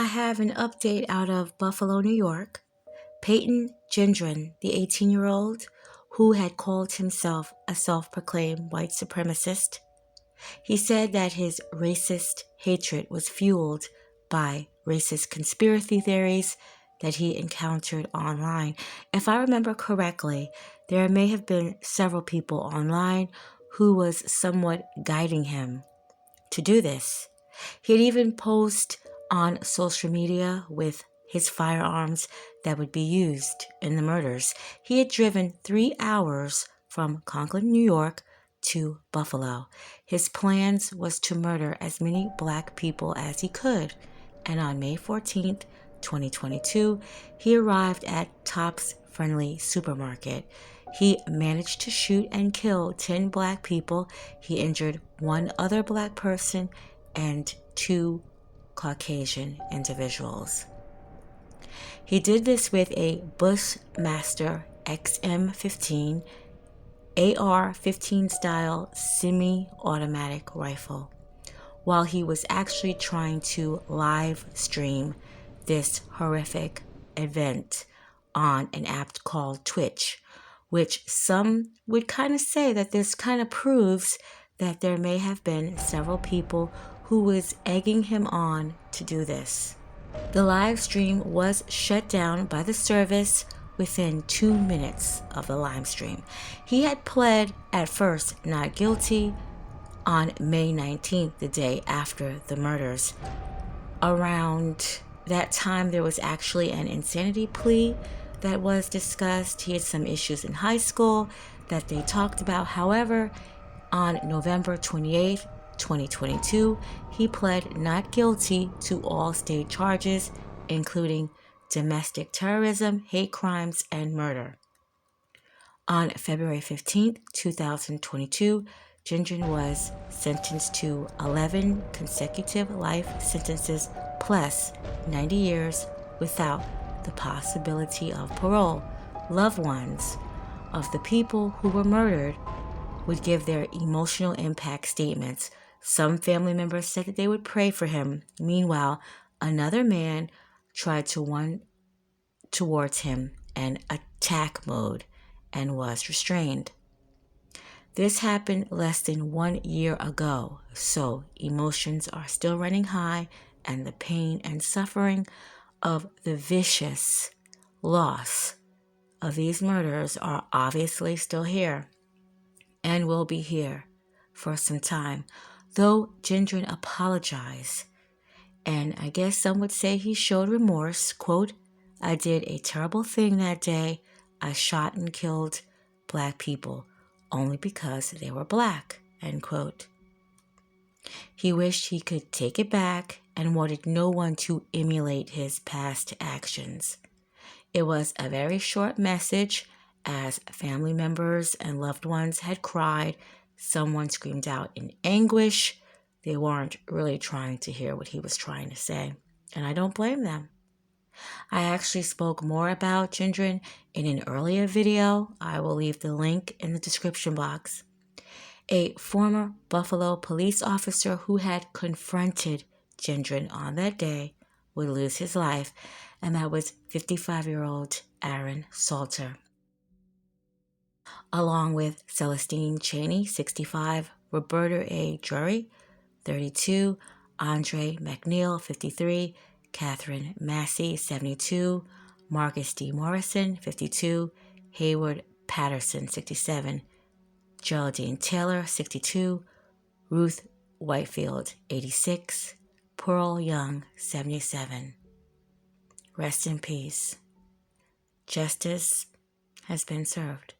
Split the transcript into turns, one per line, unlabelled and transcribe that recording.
I have an update out of Buffalo, New York. Payton Gendron, the 18-year-old who had called himself a self-proclaimed white supremacist, he said that his racist hatred was fueled by racist conspiracy theories that he encountered online. If I remember correctly, there may have been several people online who was somewhat guiding him to do this. He'd even post on social media with his firearms that would be used in the murders. He had driven 3 hours from Conklin, New York to Buffalo. His plans was to murder as many black people as he could. And on May 14th, 2022, he arrived at Tops Friendly Supermarket. He managed to shoot and kill 10 black people. He injured 1 other black person and 2 Caucasian individuals. He did this with a Bushmaster XM15 AR-15 style semi-automatic rifle, while he was actually trying to live stream this horrific event on an app called Twitch, which some would kind of say that this kind of proves that there may have been several people who was egging him on to do this. The live stream was shut down by the service within 2 minutes of the live stream. He had pled at first not guilty on May 19th, the day after the murders. Around that time, there was actually an insanity plea that was discussed. He had some issues in high school that they talked about. However, on November 28th, 2022, he pled not guilty to all state charges, including domestic terrorism, hate crimes, and murder. On February 15th, 2022, Gendron was sentenced to 11 consecutive life sentences plus 90 years without the possibility of parole. Loved ones of the people who were murdered would give their emotional impact statements. Some family members said that they would pray for him. Meanwhile, another man tried to run towards him in attack mode and was restrained. This happened less than 1 year ago, so emotions are still running high, and the pain and suffering of the vicious loss of these murders are obviously still here and will be here for some time. Though Gendron apologized, and I guess some would say he showed remorse, quote, "I did a terrible thing that day. I shot and killed black people only because they were black," end quote. He wished he could take it back and wanted no one to emulate his past actions. It was a very short message, as family members and loved ones had cried. Someone screamed out in anguish. They weren't really trying to hear what he was trying to say, and I don't blame them. I actually spoke more about Gendron in an earlier video. I will leave the link in the description box. A former Buffalo police officer who had confronted Gendron on that day would lose his life, and that was 55-year-old Aaron Salter, along with Celestine Cheney, 65, Roberta A. Drury, 32, Andre McNeil, 53, Catherine Massey, 72, Marcus D. Morrison, 52, Hayward Patterson, 67, Geraldine Taylor, 62, Ruth Whitefield, 86, Pearl Young, 77. Rest in peace. Justice has been served.